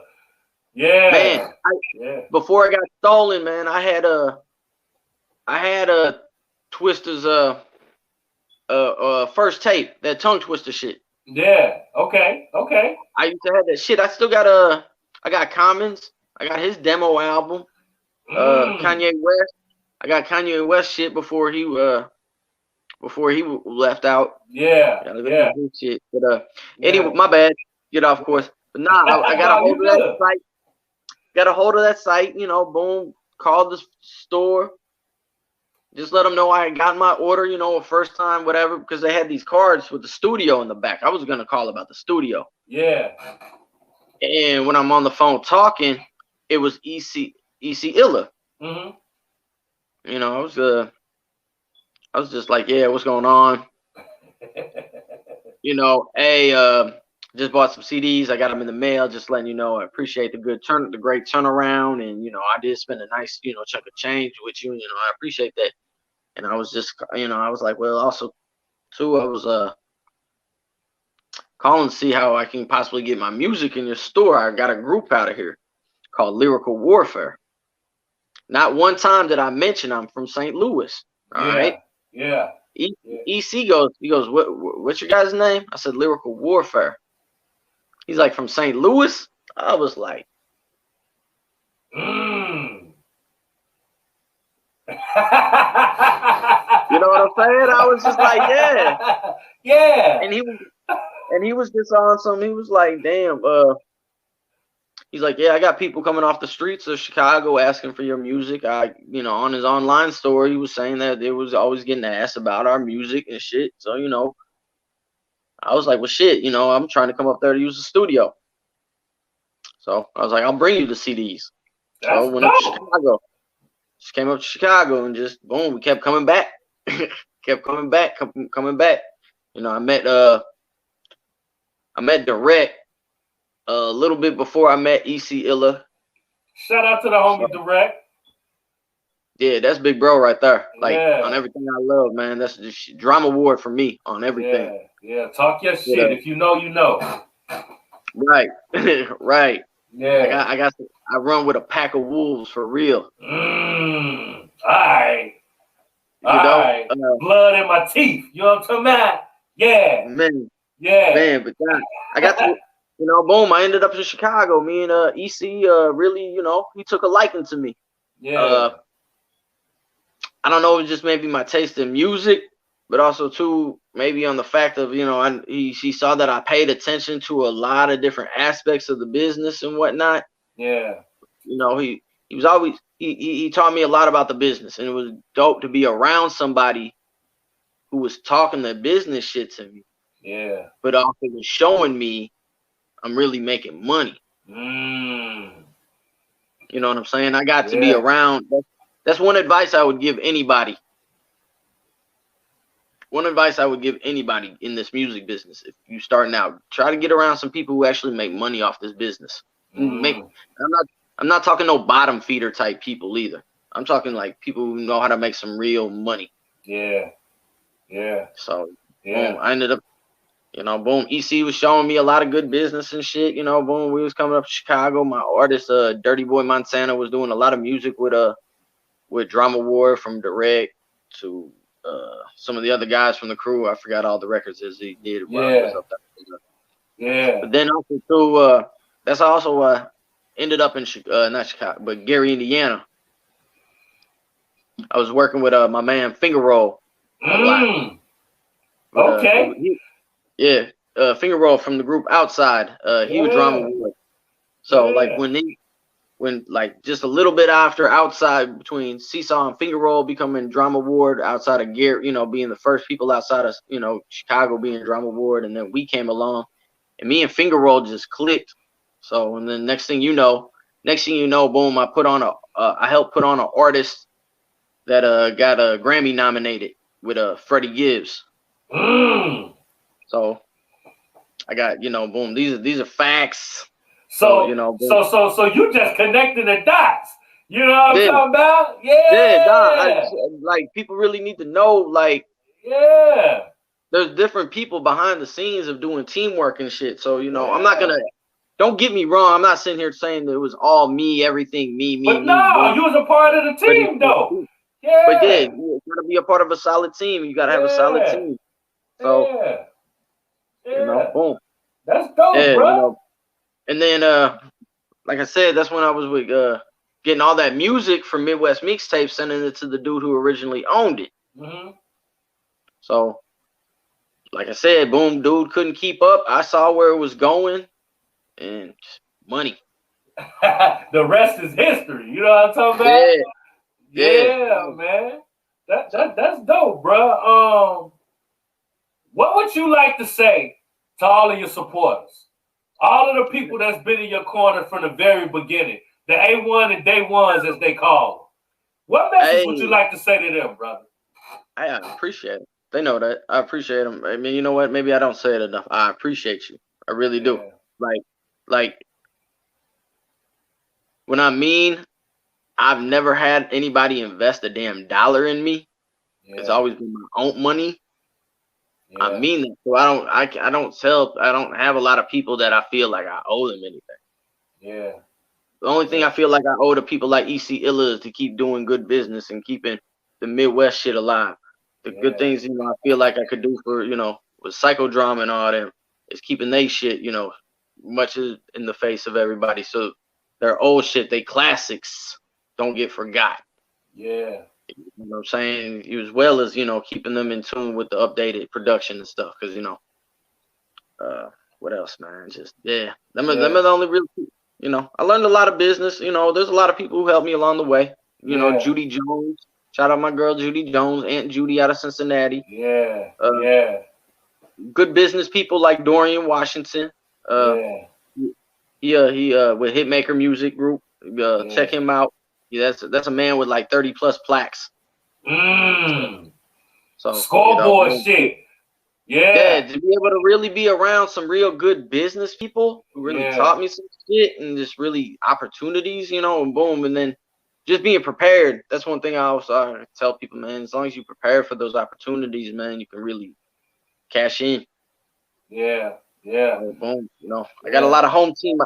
Man, before I got stolen, man, I had a Twista's first tape, that tongue twister shit. Yeah. Okay. I used to have that shit. I still got I got Commons. I got his demo album. Kanye West. I got Kanye West shit before he left out. Yeah. Shit. But anyway, my bad. Get off course. But nah, I got a hold of that site. Got a hold of that site, you know, boom, called the store. Just let them know I had gotten my order, you know, first time, whatever, because they had these cards with the studio in the back. I was going to call about the studio. Yeah. And when I'm on the phone talking, it was EC Illa. You know, I was just like, yeah, what's going on? You know, hey, just bought some CDs. I got them in the mail. Just letting you know, I appreciate the great turnaround, and you know, I did spend a nice, you know, chunk of change with you. You know, I appreciate that. And I was just, you know, I was like, well, also, too, I was calling to see how I can possibly get my music in your store. I got a group out of here called Lyrical Warfare. Not one time did I mention I'm from St. Louis. All right. Yeah. EC goes, what's your guy's name? I said Lyrical Warfare. He's like, from St. Louis? I was like, You know what I'm saying? I was just like, yeah. Yeah. And he was just on some, he was like, damn, he's like, yeah, I got people coming off the streets of Chicago asking for your music. On his online store, he was saying that they was always getting asked about our music and shit. So, I was like, well, shit, I'm trying to come up there to use the studio. So I was like, I'll bring you the CDs. So I went up to Chicago. Just came up to Chicago and just boom, we kept coming back. Kept coming back. I met Direct a little bit before I met EC Illa. Shout out to the homie Direct. Yeah, that's big bro right there. Like on everything I love, man. That's just drama award for me on everything. Yeah. Talk your shit. If you know, you know. Right. Right. Yeah. I run with a pack of wolves for real. All right. Blood in my teeth. You know what I'm talking about? Yeah. Man. Yeah. Man, but God, I got to, boom, I ended up in Chicago. Me and EC really, he took a liking to me. Yeah. I don't know, it was just maybe my taste in music, but also too maybe on the fact of, he saw that I paid attention to a lot of different aspects of the business and whatnot. Yeah. He was always he taught me a lot about the business, and it was dope to be around somebody who was talking the business shit to me. Yeah. But also was showing me I'm really making money. You know what I'm saying? I got to be around. That's one advice I would give anybody. One advice I would give anybody in this music business, if you're starting out, try to get around some people who actually make money off this business. I'm not talking no bottom feeder type people either. I'm talking like people who know how to make some real money. Yeah. So boom, I ended up, boom, EC was showing me a lot of good business and shit. Boom, we was coming up to Chicago. My artist, Dirty Boy Montana, was doing a lot of music with Drama War from Direct to some of the other guys from the crew. I forgot all the records as he did. But then also too, that's also ended up in not Chicago, but Gary, Indiana. I was working with my man Finger Roll a lot. Okay. Finger Roll from the group Outside. He was Drama War. So like when like just a little bit after Outside, between Seesaw and Finger Roll becoming Drama Ward, outside of Gary, being the first people outside of Chicago being Drama Ward, and then we came along, and me and Finger Roll just clicked. So and then next thing you know, boom, I helped put on an artist that got a Grammy nominated with Freddie Gibbs. So I got boom, these are facts. So you just connecting the dots. You know what I'm talking about? Yeah, like people really need to know, like, there's different people behind the scenes of doing teamwork and shit. So I'm not gonna. Don't get me wrong. I'm not sitting here saying that it was all me, everything me. But no, you was a part of the team though. Yeah. But you gotta be a part of a solid team. You gotta have a solid team. So boom. That's dope, bro. And then, like I said, that's when I was with getting all that music from Midwest Mixtape, sending it to the dude who originally owned it. So, like I said, boom, dude couldn't keep up. I saw where it was going, and money. The rest is history. You know what I'm talking about? Yeah, man. That's dope, bro. What would you like to say to all of your supporters? All of the people that's been in your corner from the very beginning, the A1 and day ones as they call them. What message would you like to say to them, brother? I appreciate it. They know that. I appreciate them. I mean, you know what? Maybe I don't say it enough. I appreciate you. I really do. Like when I mean, I've never had anybody invest a damn dollar in me. It's always been my own money. I mean that. So I don't have a lot of people that I feel like I owe them anything. The only thing I feel like I owe to people like EC Illa is to keep doing good business and keeping the Midwest shit alive. The good things, you know, I feel like I could do for, you know, with psychodrama and all that is keeping they shit, you know, much in the face of everybody. So their old shit, they classics don't get forgot. Yeah. You know what I'm saying? As well as, you know, keeping them in tune with the updated production and stuff. Because, you know, what else, man? Just, them are the only real people. You know, I learned a lot of business. You know, there's a lot of people who helped me along the way. You know, Judy Jones. Shout out my girl, Judy Jones. Aunt Judy out of Cincinnati. Good business people like Dorian Washington. He with Hitmaker Music Group. Check him out. Yeah, that's a man with like 30 plus plaques. So scoreboard, you know, shit. Yeah, to be able to really be around some real good business people who really taught me some shit and just really opportunities, you know, and boom, and then just being prepared. That's one thing I also tell people, man. As long as you prepare for those opportunities, man, you can really cash in. Yeah. Boom, you know, I got a lot of home team.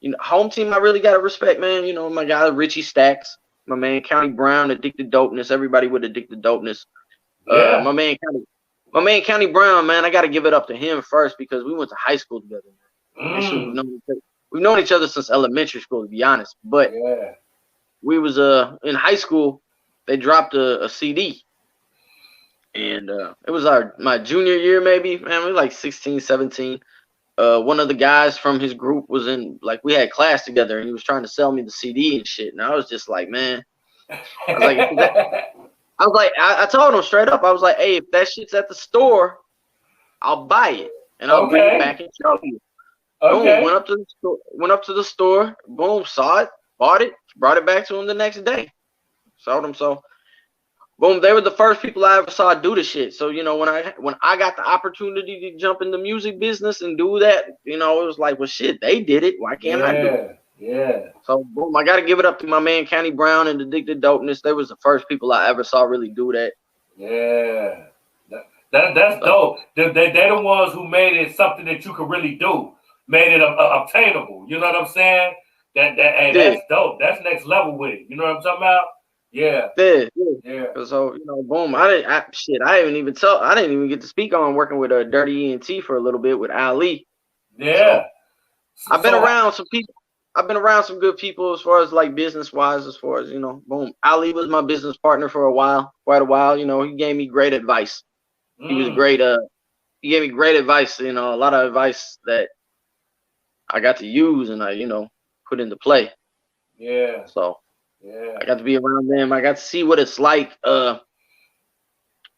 You know, home team I really gotta respect, man. You know, my guy Richie Stacks, my man County Brown, Addicted Dopeness. Everybody with Addicted Dopeness. My man County Brown, man, I got to give it up to him first because we went to high school together. We've known each other since elementary school, to be honest. But we was in high school. They dropped a CD, and it was my junior year, maybe. Man, we were like 16, 17. One of the guys from his group was in, like, we had class together, and he was trying to sell me the CD and shit. And I was just like, man, I told him straight up, I was like, hey, if that shit's at the store, I'll buy it and I'll bring it back and show you. Boom, went up to the store, boom, saw it, bought it, brought it back to him the next day. Sold him. So boom, they were the first people I ever saw do the shit. So, you know, when I got the opportunity to jump in the music business and do that, you know, it was like, well, shit, they did it. Why can't I do it? Yeah. So boom, I got to give it up to my man County Brown and Addicted Dopeness. They was the first people I ever saw really do that. Yeah. That's dope. They're the ones who made it something that you could really do, made it obtainable. You know what I'm saying? That's dope. That's next level with it. You know what I'm talking about? Yeah. So, you know, boom. I didn't even get to speak on working with Dirty ENT for a little bit with Ali. Yeah. So, I've been around some people. I've been around some good people as far as like business wise, as far as, you know, boom. Ali was my business partner for quite a while. You know, he gave me great advice. He was great. He gave me great advice, you know, a lot of advice that I got to use and I, you know, put into play. Yeah. So I got to be around them. I got to see what it's like for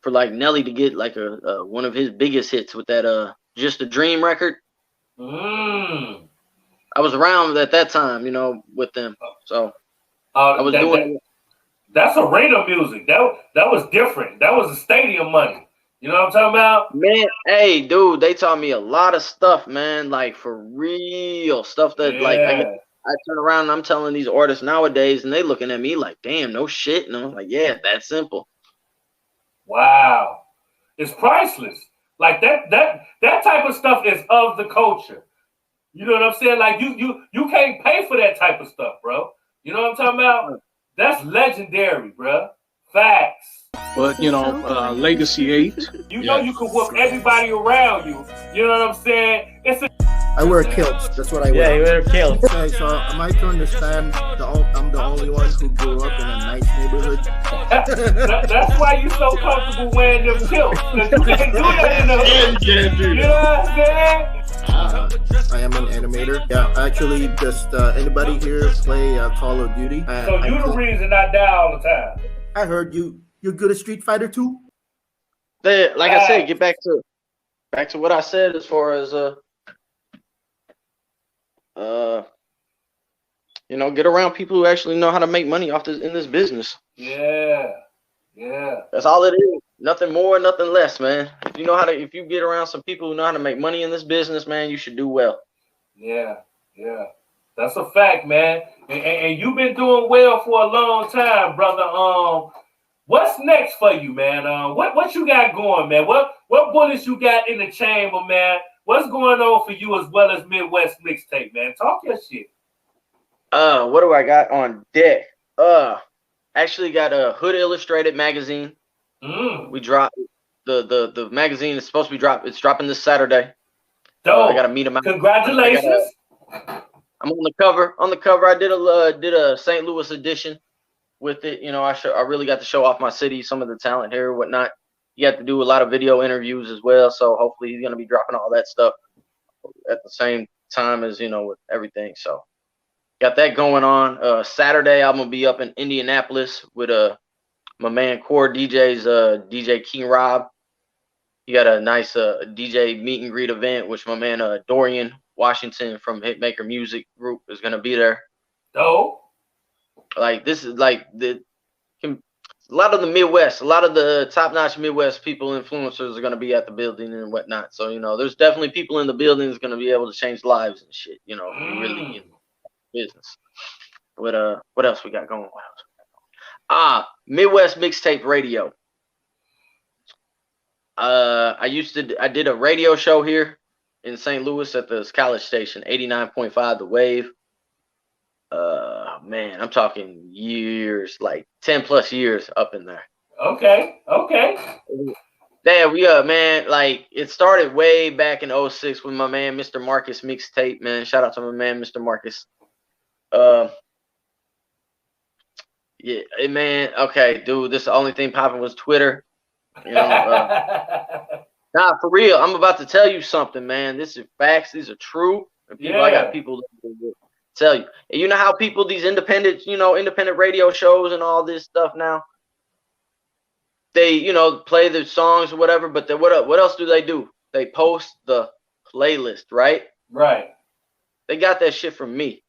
like Nelly to get like one of his biggest hits with that Just a Dream record. I was around at that time, you know, with them. So I was doing. That's arena music. That was different. That was a stadium money. You know what I'm talking about? Man, hey, dude, they taught me a lot of stuff, man. Like for real stuff that like I turn around and I'm telling these artists nowadays, and they looking at me like, damn, no shit. And I'm like, yeah, that's simple. Wow, it's priceless. Like that type of stuff is of the culture. You know what I'm saying? Like you can't pay for that type of stuff, bro. You know what I'm talking about? That's legendary, bro. Facts. But you know, Legacy 8. You know you can whoop everybody around you. You know what I'm saying? I wear kilts. That's what I wear. Yeah, you wear kilts. Okay, so am I to understand I'm the only one who grew up in a nice neighborhood? That's why you so comfortable wearing them kilts. Because you can't do that in the hood. You know what I'm saying? I am an animator. Yeah, actually, just anybody here play Call of Duty? So you the reason I die all the time. I heard you're good at Street Fighter 2? Like I said, get back to what I said as far as you know, get around people who actually know how to make money off in this business. Yeah. That's all it is. Nothing more, nothing less, man. If you get around some people who know how to make money in this business, man, you should do well. Yeah. That's a fact, man. And you've been doing well for a long time, brother. What's next for you, man? What you got going, man? What bullets you got in the chamber, man? What's going on for you as well as Midwest Mixtape, man? Talk your shit. What do I got on deck? Actually got a Hood Illustrated magazine. We dropped the magazine is supposed to be dropped. It's dropping this Saturday. I gotta meet him out. Congratulations. I'm on the cover. On the cover, I did a St. Louis edition with it. You know, I really got to show off my city, some of the talent here, whatnot. You have to do a lot of video interviews as well. So hopefully he's gonna be dropping all that stuff at the same time as, you know, with everything. So got that going on. Saturday I'm gonna be up in Indianapolis with my man Core DJ's DJ King Rob. He got a nice DJ meet and greet event, which my man Dorian Washington from Hitmaker Music Group is gonna be there. Oh, like this is like a lot of the Midwest, a lot of the top-notch Midwest people, influencers are gonna be at the building and whatnot. So you know, there's definitely people in the building that's gonna be able to change lives and shit. You know, really in business. But what else we got going? Midwest Mixtape Radio. I did a radio show here in St. Louis at the college station, 89.5 The Wave. Man, I'm talking years, like 10 plus years up in there. Okay. Yeah, man, like it started way back in 06 with my man Mr. Marcus Mixtape, man. Shout out to my man Mr. Marcus. Yeah, man, okay, dude, this the only thing popping was Twitter. You know, nah, for real, I'm about to tell you something, man. This is facts. These are true. And people, I got people to tell you. And you know how people, these independent radio shows and all this stuff now, they, you know, play the songs or whatever, but what else do? They post the playlist, right? Right. They got that shit from me.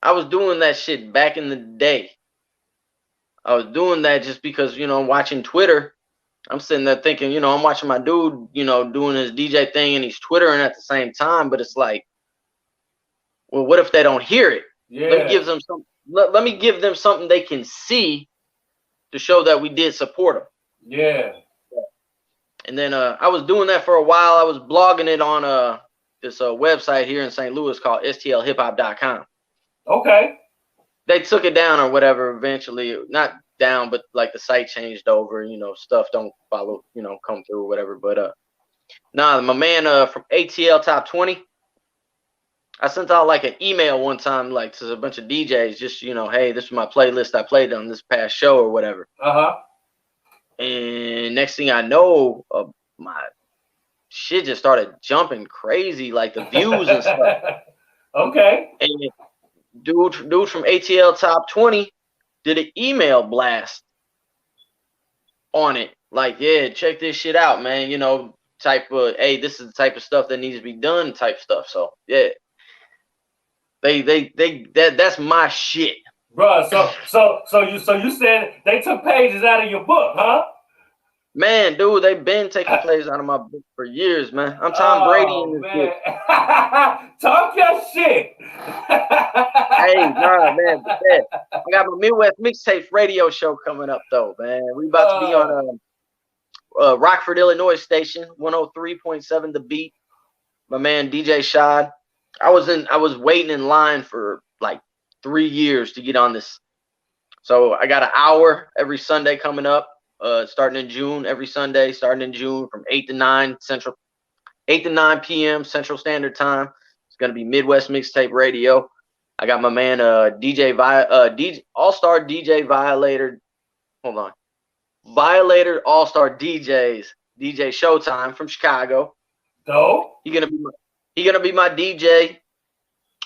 I was doing that shit back in the day. I was doing that just because, you know, watching Twitter. I'm sitting there thinking, you know, I'm watching my dude, you know, doing his DJ thing and he's Twittering at the same time. But it's like, well, what if they don't hear it? Yeah. Let me give them something they can see to show that we did support them. Yeah. And then I was doing that for a while. I was blogging it on this website here in St. Louis called stlhiphop.com. Okay. They took it down or whatever eventually. Not down, but like the site changed over, you know, stuff don't follow, you know, come through or whatever. But my man from ATL Top 20, I sent out like an email one time, like to a bunch of DJs, just, you know, hey, this is my playlist I played on this past show or whatever. And next thing I know, my shit just started jumping crazy, like the views and stuff. Okay. And dude from ATL Top 20 did an email blast on it. Like, yeah, check this shit out, man. You know, type of, hey, this is the type of stuff that needs to be done type stuff. So, yeah. That's my shit. Bruh, so you said they took pages out of your book, huh? Man, dude, they've been taking plays out of my book for years, man. I'm Tom Brady in this shit. Talk your shit. Hey, nah, man. I got my Midwest Mixtape radio show coming up, though, man. We about to be on Rockford, Illinois station, 103.7 The Beat. My man DJ Shad. I was waiting in line for like 3 years to get on this. So I got an hour every Sunday coming up. Starting in June, every Sunday, starting in June from 8 to 9 p.m. Central Standard Time. It's gonna be Midwest Mixtape Radio. I got my man DJ All-Star DJ Violator. Hold on. Violator All-Star DJs. DJ Showtime from Chicago. No. He gonna be my DJ.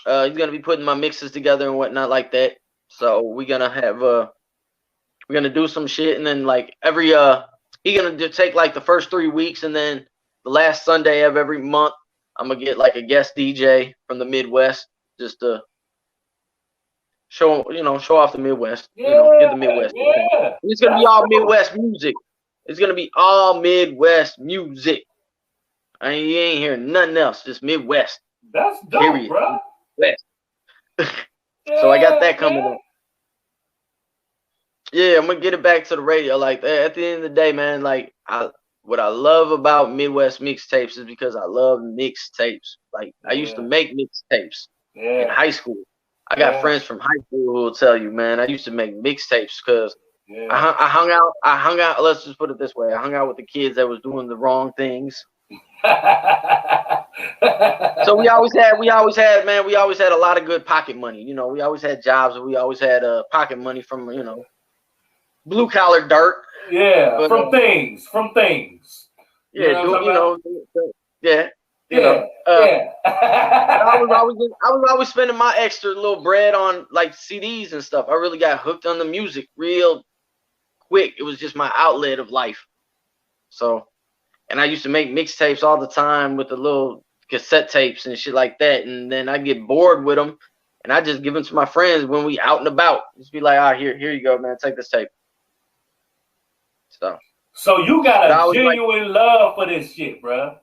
He's gonna be putting my mixes together and whatnot like that. So we're gonna have we're gonna do some shit, and then like every he gonna take like the first 3 weeks, and then the last Sunday of every month, I'm gonna get like a guest DJ from the Midwest, just to show off the Midwest. Yeah, you know, give the Midwest. Yeah. It's gonna be all Midwest music. It's gonna be all Midwest music. You ain't hearing nothing else, just Midwest. That's dope, Period. bro. West. So I got that coming up. Yeah, I'm gonna get it back to the radio. Like at the end of the day, man, like what I love about Midwest mixtapes is because I love mixtapes. Like I used to make mixtapes. in high school. I got friends from high school who will tell you, man, I used to make mixtapes because I hung out. Let's just put it this way: I hung out with the kids that was doing the wrong things. So we always had a lot of good pocket money. You know, we always had jobs, and we always had pocket money from blue collar dirt. Yeah, but, from things. Yeah, I was always spending my extra little bread on like CDs and stuff. I really got hooked on the music real quick. It was just my outlet of life. So, and I used to make mixtapes all the time with the little cassette tapes and shit like that. And then I get bored with them, and I just give them to my friends when we out and about. Just be like, here you go, man. Take this tape. So you got a genuine love for this shit, bro.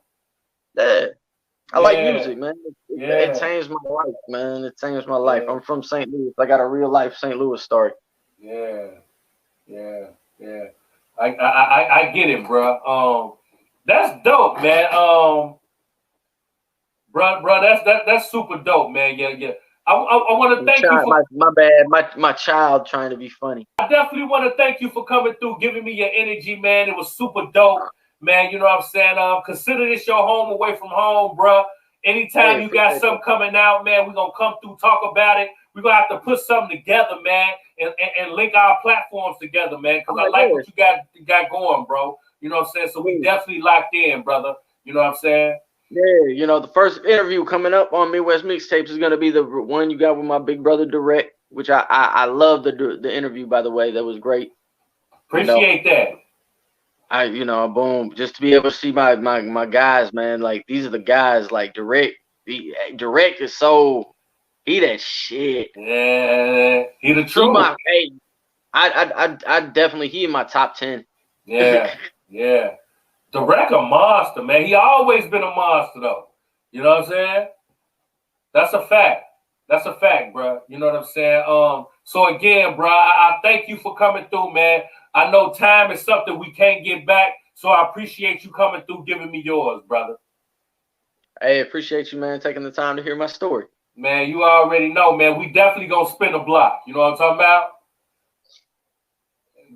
Yeah. I like music, man. It changed my life, man. It changed my life. I'm from St. Louis. I got a real life St. Louis story. Yeah. I get it, bro. That's dope, man. Bro, that's super dope, man. Yeah. I want to thank you for my bad. My child trying to be funny. I definitely want to thank you for coming through, giving me your energy, man. It was super dope, man. You know what I'm saying? Consider this your home away from home, bro. Anytime you got something coming out, man, we're gonna come through, talk about it. We're gonna have to put something together, man, and link our platforms together, man. Because I like what you got going, bro. You know what I'm saying? So we definitely locked in, brother. You know what I'm saying? Yeah, the first interview coming up on Midwest Mixtapes is gonna be the one you got with my big brother Direct, which I love the interview, by the way. That was great. Appreciate that. Boom, just to be able to see my guys, man. Like these are the guys. Like Direct is he that shit. Yeah, he the truth. I definitely he in my top 10. Yeah. Direct a monster, man. He always been a monster, though. You know what I'm saying? That's a fact, bro. You know what I'm saying? So again, bro, I thank you for coming through, man. I know time is something we can't get back, so I appreciate you coming through, giving me yours, brother. Hey, appreciate you, man, taking the time to hear my story. Man, you already know, man. We definitely gonna spin a block. You know what I'm talking about?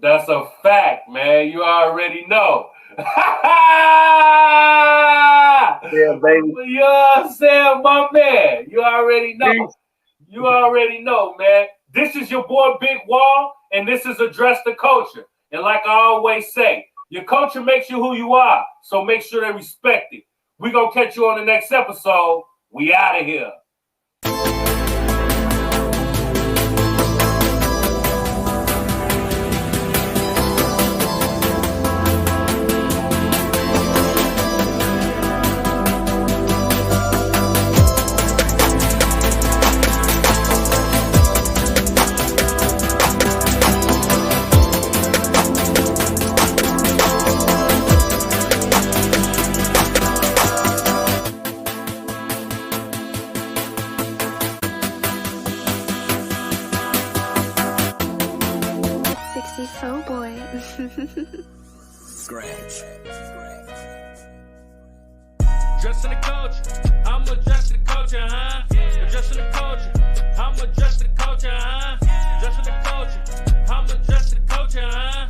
That's a fact, man. You already know. Yeah, baby. You know what I'm saying, my man? You already know. Peace. You already know, man. This is your boy Big Wall, and this is Address the Culture. And like I always say, your culture makes you who you are, so make sure they respect it. We're going to catch you on the next episode. We out of here. Scratch. Dressing the culture, I'm addressing the culture, huh? Addressing the culture, I'm addressing the culture, huh? Dressing the culture, I'm addressing the culture, huh?